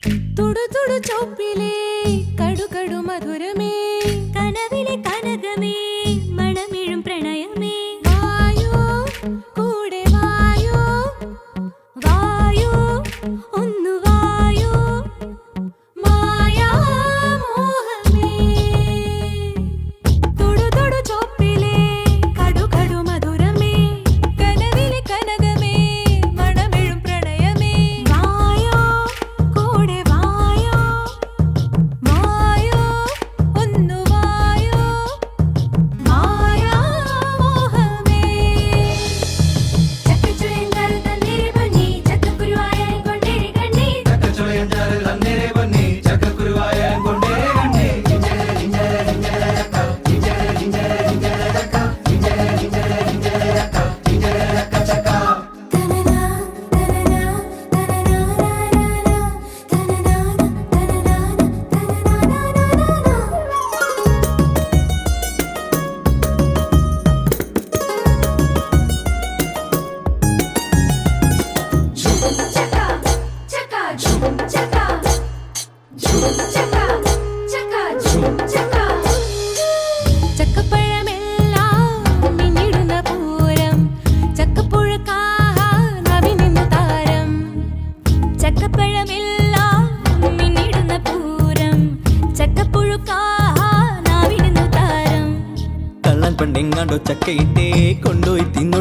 തുടു തുടു ചോപ്പിലേ കടു കടു മധുരമേ കനവിലെ കനകമേ മണമിഴും പ്രണയമേ വായോ കൂടെ വായോ വായോ ഒന്നു വായോ മായാ മോഹമേ തുടു തുടു ചോപ്പിലേ കടു കടു മധുരമേ കനവിലെ കനകമേ മണമിഴും പ്രണയമേ വായോ കൂടെ വായോ വായോ ഒന്നു വായോ മായാ മോഹമേ ചക്കച്ചുളയഞ്ചാറ് തന്നേരെ പൊന്നി ചക്കക്കുരുവായ കൊണ്ടേരെ കണ്ണി ചക്കച്ചുളയഞ്ചാറ് തന്നേരെ പൊന്നി ചക്കക്കുരുവായ കൊണ്ടേരെ കണ്ണി ജിഞ്ചര ജിഞ്ചര ജിഞ്ചര ചക്ക ജിഞ്ചര ജിഞ്ചര ജിഞ്ചര ചക്ക ജിഞ്ചര ജിഞ്ചര ജിഞ്ചര ചക്ക ജിഞ്ചര ചക്ക ചക്ക തനനാ തനനാ തനനാനാനാ തനനാനാ തനനാനാ തനനാനാനാ ചക്ക ചക്ക ഝും ചക്ക ഝും ചക്ക ചക്ക ഝും ചക്ക ചക്കപ്പഴമെല്ലാം മിന്നിടുന്ന പൂരം ചക്കപ്പുഴക്കാഹ നവിനിന്നു താരം ചക്കപ്പഴമെല്ലാം മിന്നിടുന്ന പൂരം ചക്കപ്പുഴുക്കാഹ നാവിനുന്നു താരം കള്ളൻ പെണ്ണെങ്ങാണ്ടോ ചക്കയിട്ടേ കൊണ്ടുപോയി തിന്നു